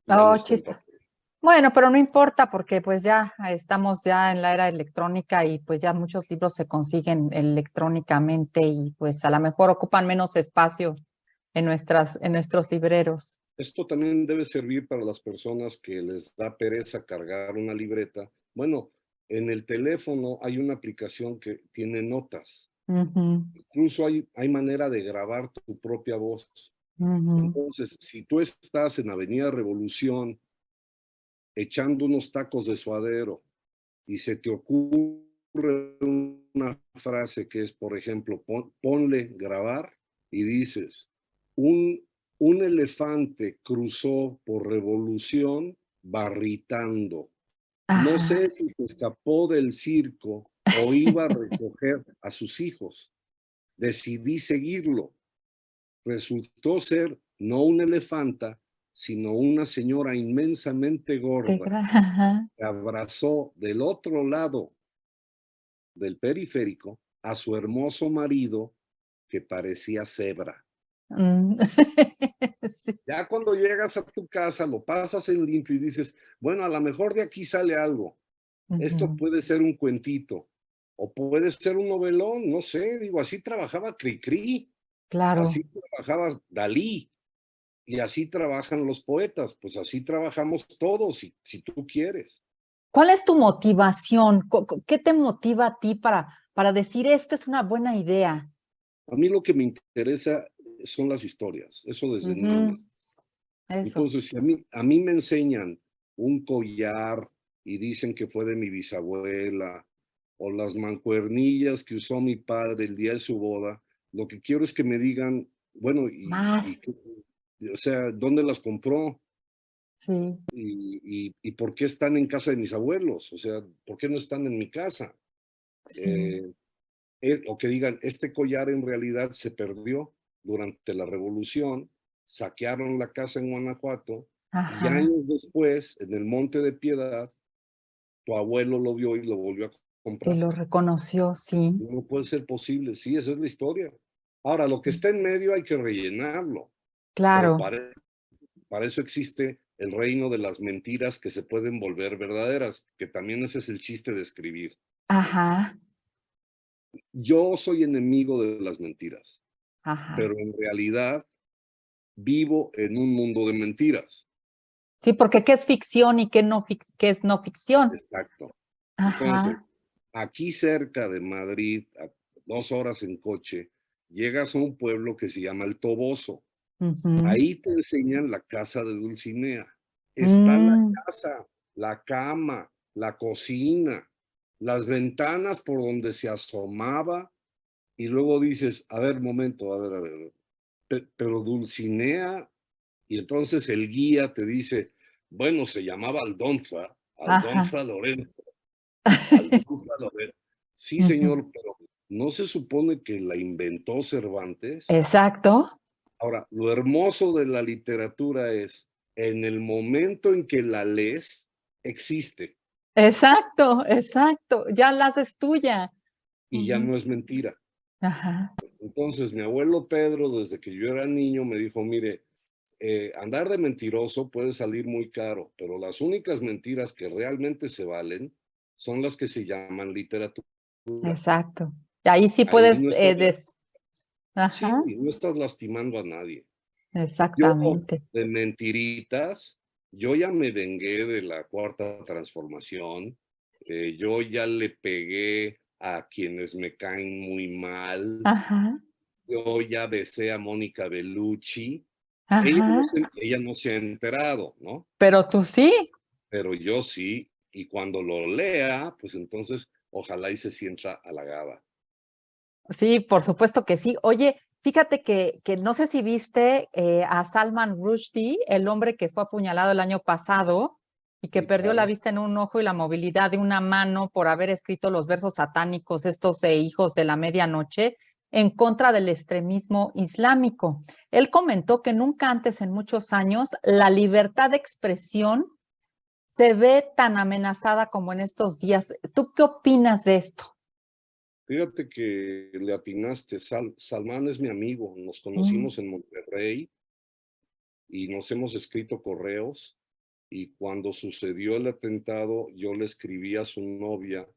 ya no oh, está en chispa. papel. Bueno, pero no importa porque pues ya estamos ya en la era electrónica y pues ya muchos libros se consiguen electrónicamente y pues a lo mejor ocupan menos espacio en nuestros libreros. Esto también debe servir para las personas que les da pereza cargar una libreta. Bueno, en el teléfono hay una aplicación que tiene notas. Ujú, Incluso hay manera de grabar tu propia voz. ujú, Entonces, si tú estás en Avenida Revolución echando unos tacos de suadero y se te ocurre una frase que es, por ejemplo, ponle grabar y dices, un, un elefante cruzó por Revolución barritando. No ajá, sé si se escapó del circo o iba a recoger a sus hijos. Decidí seguirlo. Resultó ser no una elefanta, sino una señora inmensamente gorda ajá. que abrazó del otro lado del periférico a su hermoso marido que parecía cebra. Mm, sí, Ya cuando llegas a tu casa, lo pasas en limpio y dices, bueno, a lo mejor de aquí sale algo. Esto ujú, puede ser un cuentito o puede ser un novelón, no sé, digo, así trabajaba Cricri, así claro. trabajaba Dalí y así trabajan los poetas, pues así trabajamos todos, si tú quieres. ¿Cuál es tu motivación? ¿Qué te motiva a ti para decir esto es una buena idea? A mí lo que me interesa son las historias, eso desde Ujú, niño. eso. Entonces, si a mí me enseñan un collar y dicen que fue de mi bisabuela, o las mancuernillas que usó mi padre el día de su boda, lo que quiero es que me digan, bueno, Más, o sea, ¿dónde las compró? sí. Y por qué están en casa de mis abuelos? O sea, ¿por qué no están en mi casa? Sí. Eh, o que digan, este collar en realidad se perdió durante la revolución, saquearon la casa en Guanajuato, y Ajá. años después, en el Monte de Piedad, tu abuelo lo vio y lo volvió a Y comprar. lo reconoció, sí. No puede ser posible, sí, esa es la historia. Ahora, lo que está en medio hay que rellenarlo, pero Claro. para eso existe el reino de las mentiras que se pueden volver verdaderas, que también ese es el chiste de escribir. Ajá, Yo soy enemigo de las mentiras, ajá. pero en realidad vivo en un mundo de mentiras. Sí, porque qué es ficción y qué es no ficción. Exacto. Entonces, Ajá. aquí cerca de Madrid, a 2 horas en coche, llegas a un pueblo que se llama El Toboso. Ujú. Ahí te enseñan la casa de Dulcinea. Está la Mm, casa, la cama, la cocina, las ventanas por donde se asomaba, y luego dices, a ver, momento, a ver, pero Dulcinea, y entonces el guía te dice, bueno, se llamaba Aldonza, ajá. Aldonza Lorenzo, Aldonza Lorenzo. Sí, Ujú. señor, pero ¿no se supone que la inventó Cervantes? Exacto, Ahora, lo hermoso de la literatura es, en el momento en que la lees, existe exacto, exacto. Ya la haces tuya. y ya Ujú. no es mentira. Ajá. Entonces, mi abuelo Pedro, desde que yo era niño, me dijo, mire, andar de mentiroso puede salir muy caro, pero las únicas mentiras que realmente se valen son las que se llaman literatura. Exacto. Y ahí sí Ahí puedes, no estás, sí, ajá, no estás lastimando a nadie. Yo exactamente. de mentiritas, yo ya me vengué de la cuarta transformación, yo ya le pegué a quienes me caen muy mal, Ajá, yo ya besé a Mónica Bellucci, ajá. ella no se ha enterado, ¿no? Pero tú sí. Pero yo sí, y cuando lo lea, pues entonces ojalá y se sienta halagada. Sí, por supuesto que sí. Oye, fíjate que no sé si viste a Salman Rushdie, el hombre que fue apuñalado el año pasado y que Sí, perdió la claro. vista en un ojo y la movilidad de una mano por haber escrito los versos satánicos, estos hijos de la medianoche, en contra del extremismo islámico. Él comentó que nunca antes en muchos años la libertad de expresión se ve tan amenazada como en estos días. ¿Tú qué opinas de esto? Fíjate que le atinaste, Salmán es mi amigo, nos Mm, conocimos en Monterrey y nos hemos escrito correos, y cuando sucedió el atentado yo le escribí a su novia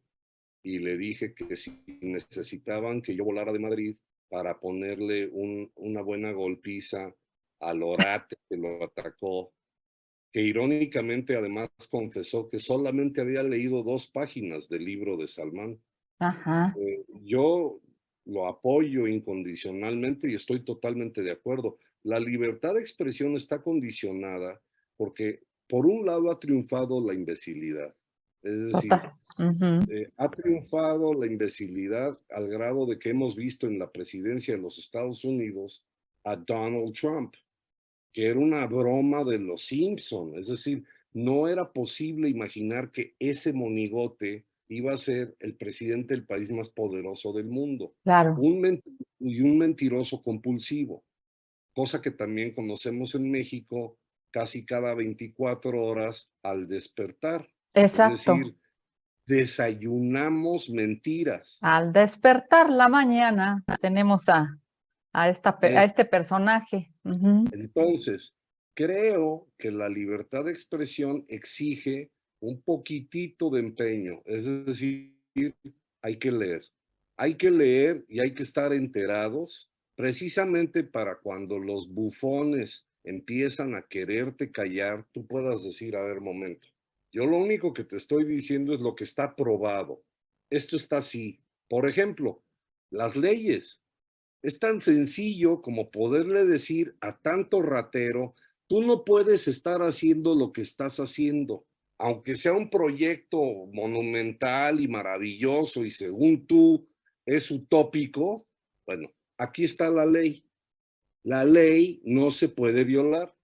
y le dije que si necesitaban que yo volara de Madrid para ponerle una buena golpiza al orate que lo atacó, que irónicamente además confesó que solamente había leído 2 páginas del libro de Salmán. ajá, Yo lo apoyo incondicionalmente y estoy totalmente de acuerdo. La libertad de expresión está condicionada porque, por un lado, ha triunfado la imbecilidad. Es decir, total. Ujú. ha triunfado la imbecilidad al grado de que hemos visto en la presidencia de los Estados Unidos a Donald Trump, que era una broma de los Simpson. Es decir, no era posible imaginar que ese monigote iba a ser el presidente del país más poderoso del mundo. Claro, Y un mentiroso compulsivo, cosa que también conocemos en México casi cada 24 horas al despertar. Es exacto. decir, desayunamos mentiras. Al despertar la mañana tenemos a Eh, este personaje. Ujú. Entonces, creo que la libertad de expresión exige un poquitito de empeño, es decir, hay que leer. Hay que leer y hay que estar enterados precisamente para cuando los bufones empiezan a quererte callar, tú puedas decir, a ver, momento, yo lo único que te estoy diciendo es lo que está probado. Esto está así. Por ejemplo, las leyes. Es tan sencillo como poderle decir a tanto ratero, tú no puedes estar haciendo lo que estás haciendo, aunque sea un proyecto monumental y maravilloso y según tú es utópico. Bueno, aquí está la ley. La ley no se puede violar.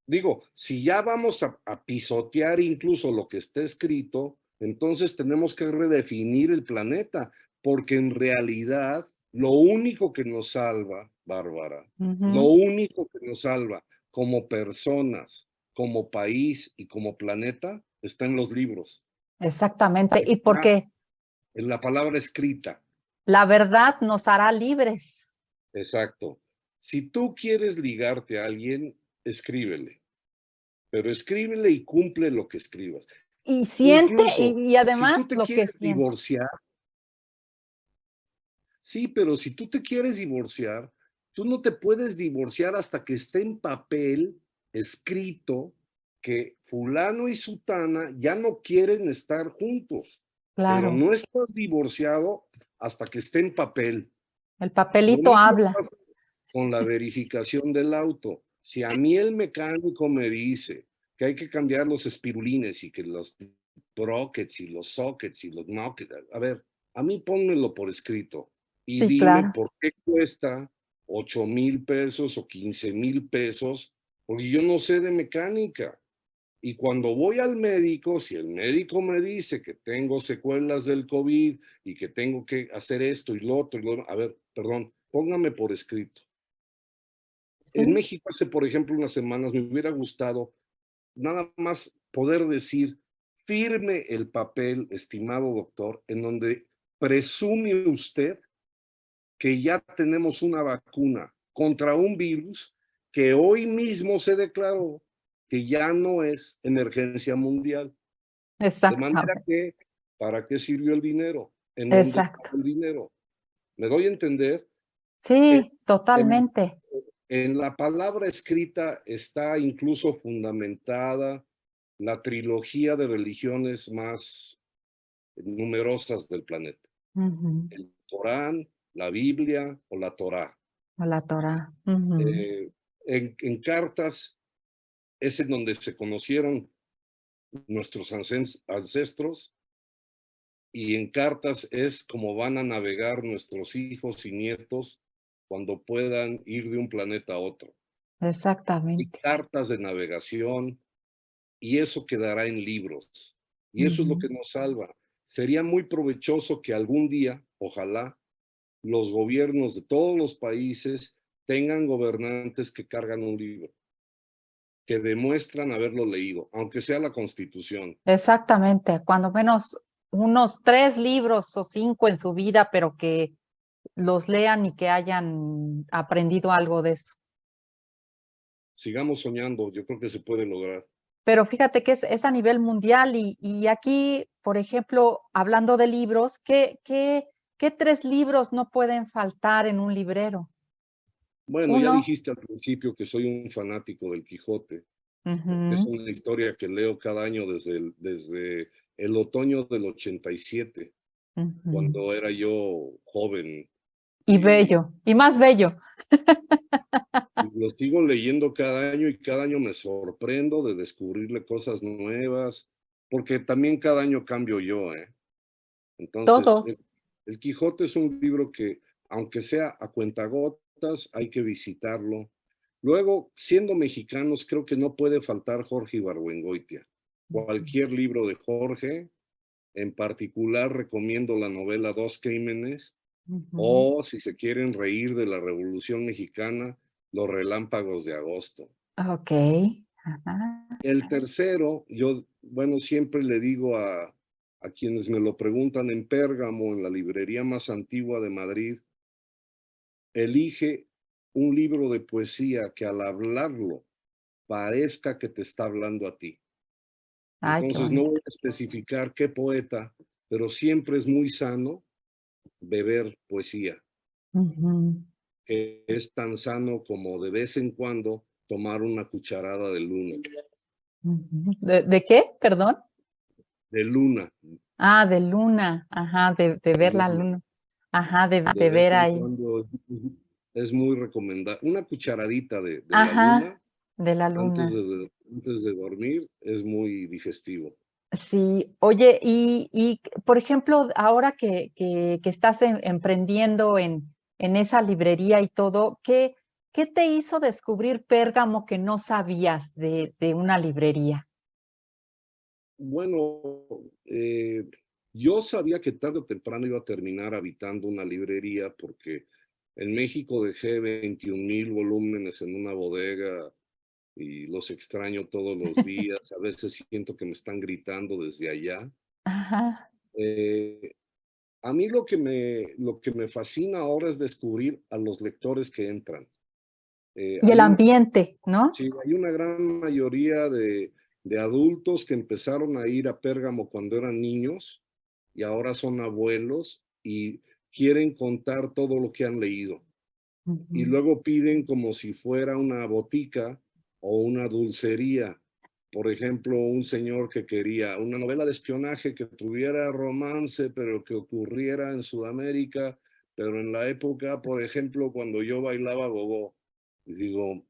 Digo, si ya vamos a pisotear incluso lo que está escrito, entonces tenemos que redefinir el planeta, porque en realidad lo único que nos salva, Bárbara, lo único que nos salva como personas, como país y como planeta está en los libros. Exactamente. ¿Y por Está qué? en la palabra escrita. La verdad nos hará libres. Exacto. Si tú quieres ligarte a alguien, escríbele, pero escríbele y cumple lo que escribas. Y siente Incluso, y si tú además te lo que quieres sientes. divorciar, sí, pero si tú te quieres divorciar, tú no te puedes divorciar hasta que esté en papel escrito que fulano y sutana ya no quieren estar juntos, pero Claro, no estás divorciado hasta que esté en papel. el Lo papelito mismo habla. pasa con la verificación del auto. Si a mí el mecánico me dice que hay que cambiar los espirulines y que los brockets y los sockets y los knockets, a ver, a mí pónmelo por escrito y Sí, dime claro. por qué cuesta 8,000 pesos o 15,000 pesos, porque yo no sé de mecánica. Y cuando voy al médico, si el médico me dice que tengo secuelas del COVID y que tengo que hacer esto y lo otro, a ver, perdón, póngame por escrito. En Sí, México hace, por ejemplo, unas semanas me hubiera gustado nada más poder decir, firme el papel, estimado doctor, en donde presume usted que ya tenemos una vacuna contra un virus que hoy mismo se declaró que ya no es emergencia mundial. De manera exactamente. que, ¿para qué sirvió el dinero? ¿En dónde está Exacto. el dinero? ¿Me doy a entender? En, Sí, en- totalmente. en la palabra escrita está incluso fundamentada la trilogía de religiones más numerosas del planeta. Ujú. El Corán, la Biblia o la Torá. O la Torá. Ujú. En cartas es en donde se conocieron nuestros ancestros y en cartas es como van a navegar nuestros hijos y nietos cuando puedan ir de un planeta a otro. Hay Exactamente. cartas de navegación y eso quedará en libros. Y eso es lo Ujú. que nos salva. Sería muy provechoso que algún día, ojalá, los gobiernos de todos los países tengan gobernantes que cargan un libro, que demuestran haberlo leído, aunque sea la Constitución. Exactamente. Cuando menos unos 3 libros o 5 en su vida, pero que los lean y que hayan aprendido algo de eso. Sigamos soñando, yo creo que se puede lograr. Pero fíjate que es a nivel mundial y aquí, por ejemplo, hablando de libros, ¿qué 3 libros no pueden faltar en un librero? Bueno, ya Uno, dijiste al principio que soy un fanático del Quijote, porque es ujú, una historia que leo cada año desde el otoño del 87, ujú, cuando era yo joven, y y, bello, y más bello. y lo sigo leyendo cada año y cada año me sorprendo de descubrirle cosas nuevas, porque también cada año cambio yo, ¿eh? Entonces, Todos. el Quijote es un libro que, aunque sea a cuentagotas, hay que visitarlo. Luego, siendo mexicanos, creo que no puede faltar Jorge Ibargüengoitia. Cualquier libro de Jorge, en particular recomiendo la novela Dos Crímenes, Ujú. o si se quieren reír de la Revolución Mexicana, Los Relámpagos de Agosto. Ok. Ajá. El tercero, yo, bueno, siempre le digo a quienes me lo preguntan en Pérgamo, en la librería más antigua de Madrid, elige un libro de poesía que al hablarlo parezca que te está hablando a ti. Ay, qué Entonces no bonito. voy a especificar qué poeta, pero siempre es muy sano beber poesía, Ujú, que es tan sano como de vez en cuando tomar una cucharada de luna. ujú. ¿De qué? Perdón. De luna, Ah, de luna. Ajá, de de ver la luna. luna. Ajá, De de vez ver en ahí. cuando es muy recomendable. Una cucharadita de la Ajá, luna de la antes luna. antes de dormir es muy digestivo. Sí, oye, por ejemplo, ahora que estás emprendiendo en esa librería y todo, ¿qué te hizo descubrir Pérgamo que no sabías de una librería? Bueno, Yo sabía que tarde o temprano iba a terminar habitando una librería porque en México dejé 21,000 volúmenes en una bodega y los extraño todos los días. A veces siento que me están gritando desde allá. Ajá. Eh, a mí lo que me fascina ahora es descubrir a los lectores que entran. Y el ambiente, ¿no? Sí, hay una gran mayoría de adultos que empezaron a ir a Pérgamo cuando eran niños y ahora son abuelos y quieren contar todo lo que han leído. Y Ujú. luego piden como si fuera una botica o una dulcería. Por ejemplo, un señor que quería una novela de espionaje que tuviera romance, pero que ocurriera en Sudamérica, pero en la época, por ejemplo, cuando yo bailaba gogó. Y digo,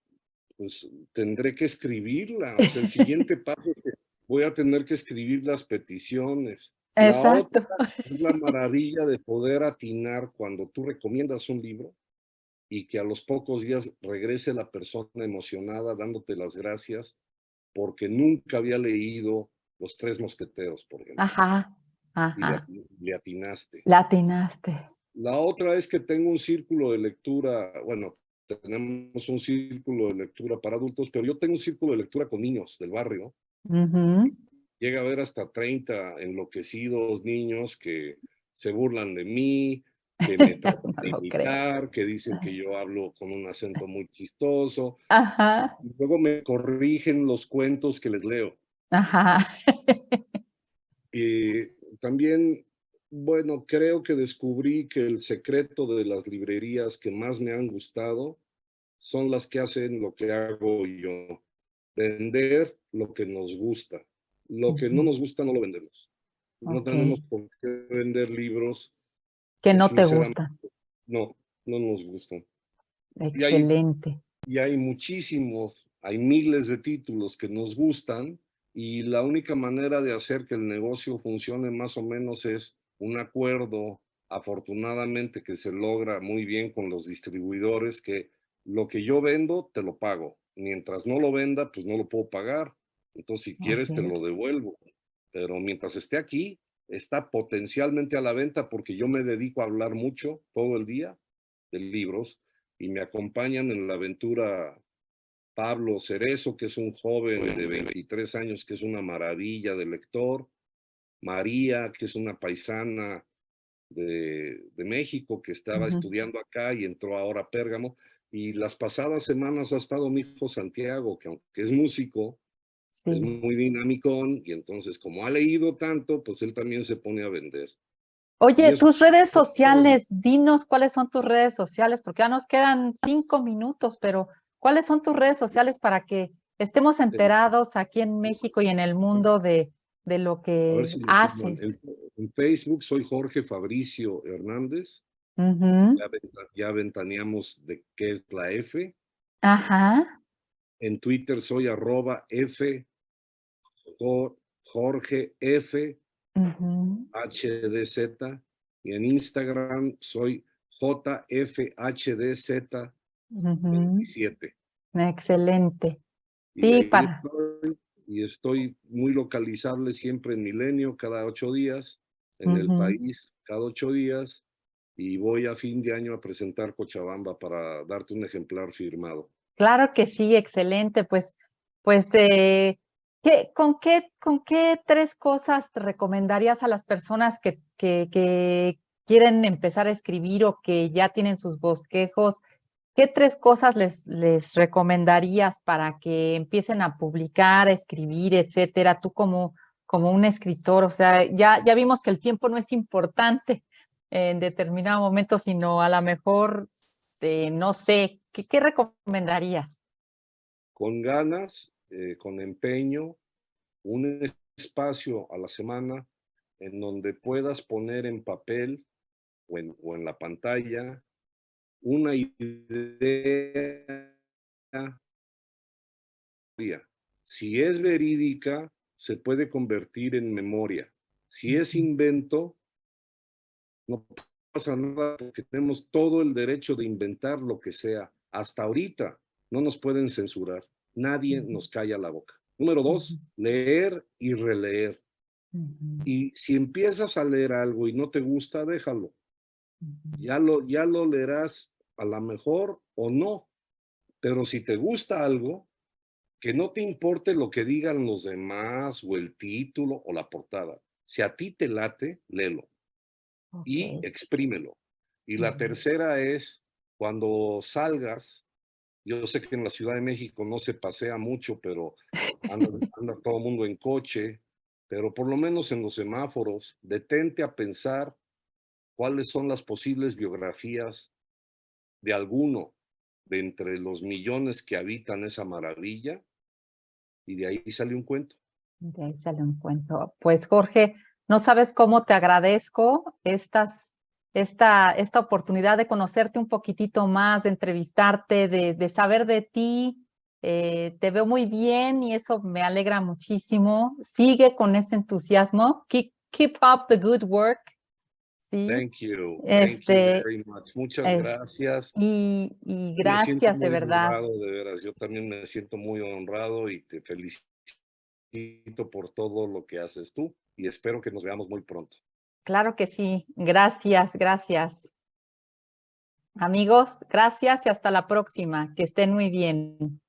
pues tendré que escribirla. O sea, el siguiente paso es que voy a tener que escribir las peticiones. La otra Exacto. es la maravilla de poder atinar cuando tú recomiendas un libro y que a los pocos días regrese la persona emocionada dándote las gracias porque nunca había leído Los Tres Mosqueteros, por ejemplo, Ajá, y le, ajá. le atinaste. Latinaste. La otra es que tengo un círculo de lectura, bueno, tenemos un círculo de lectura para adultos, pero yo tengo un círculo de lectura con niños del barrio. Ujú. Llega a haber hasta 30 enloquecidos niños que se burlan de mí, que me tratan No de lo creo. imitar, que dicen que yo hablo con un acento muy chistoso. Ajá, Y luego me corrigen los cuentos que les leo. ajá. Y también, bueno, creo que descubrí que el secreto de las librerías que más me han gustado son las que hacen lo que hago yo, vender lo que nos gusta. Lo que no Ujú. nos gusta no lo vendemos. No tenemos Okey, por qué vender libros que que no te sinceramente gustan. no, no nos gustan. Y hay Excelente. Y hay muchísimos, hay miles de títulos que nos gustan y la única manera de hacer que el negocio funcione más o menos es un acuerdo, afortunadamente que se logra muy bien con los distribuidores, que lo que yo vendo te lo pago. Mientras no lo venda, pues no lo puedo pagar. Entonces, si quieres, te Okey. lo devuelvo. Pero mientras esté aquí, está potencialmente a la venta porque yo me dedico a hablar mucho todo el día de libros y me acompañan en la aventura Pablo Cerezo, que es un joven de 23 años, que es una maravilla de lector, María, que es una paisana de México, que estaba Ujú. estudiando acá y entró ahora a Pérgamo, y las pasadas semanas ha estado mi hijo Santiago, que aunque es músico, es Sí. muy dinámico, y entonces como ha leído tanto, pues él también se pone a vender. Y Oye, eso tus redes sociales, dinos cuáles son tus redes sociales, porque ya nos quedan 5 minutos, pero ¿cuáles son tus redes sociales para que estemos en, enterados aquí en México y en el mundo de lo a ver que si lo tengo haces? en Facebook, soy Jorge Fabricio Hernández. Ujú. Ya ventaneamos de qué es la F. Ajá. En Twitter soy @F Jorge F Ujú. HDZ y en Instagram soy JFHDZ Ujú. 27. Excelente. Y Sí, ahí para estoy, y estoy muy localizable siempre en Milenio cada 8 días, en el ujú. país cada 8 días, y voy a fin de año a presentar Cochabamba para darte un ejemplar firmado. Claro que sí, excelente. Pues, ¿qué 3 cosas recomendarías a las personas que quieren empezar a escribir o que ya tienen sus bosquejos? ¿Qué 3 cosas les recomendarías para que empiecen a publicar, a escribir, etcétera? Tú como un escritor, o sea, ya vimos que el tiempo no es importante en determinado momento, sino a la mejor, no sé, ¿qué recomendarías? Con ganas, con empeño, un espacio a la semana en donde puedas poner en papel o en la pantalla una idea. Si es verídica, se puede convertir en memoria. Si es Ujú, invento, no pasa nada porque tenemos todo el derecho de inventar lo que sea. Hasta ahorita no nos pueden censurar. Nadie ujú, nos calla la boca. Número ujú. dos, leer y releer. Y si empiezas a leer algo y no te gusta, déjalo. Ya lo leerás a lo mejor o no, pero si te gusta algo, que no te importe lo que digan los demás o el título o la portada. Si a ti te late, léelo y Ok. exprímelo. Y la tercera es, cuando salgas, yo sé que en la Ciudad de México no se pasea mucho, pero anda todo el mundo en coche, pero por lo menos en los semáforos, detente a pensar cuáles son las posibles biografías de alguno de entre los millones que habitan esa maravilla, y de ahí sale un cuento. De ahí sale un cuento. Pues Jorge, no sabes cómo te agradezco esta oportunidad de conocerte un poquitito más, de entrevistarte, de saber de ti. Te veo muy bien y eso me alegra muchísimo. Sigue con ese entusiasmo. Keep up the good work. Sí. Thank you Este, very much. Muchas es- gracias. y Me siento gracias de muy verdad. honrado, de veras. Yo también me siento muy honrado y te felicito por todo lo que haces tú y espero que nos veamos muy pronto. Claro que sí. Gracias, gracias. Amigos, gracias y hasta la próxima. Que estén muy bien.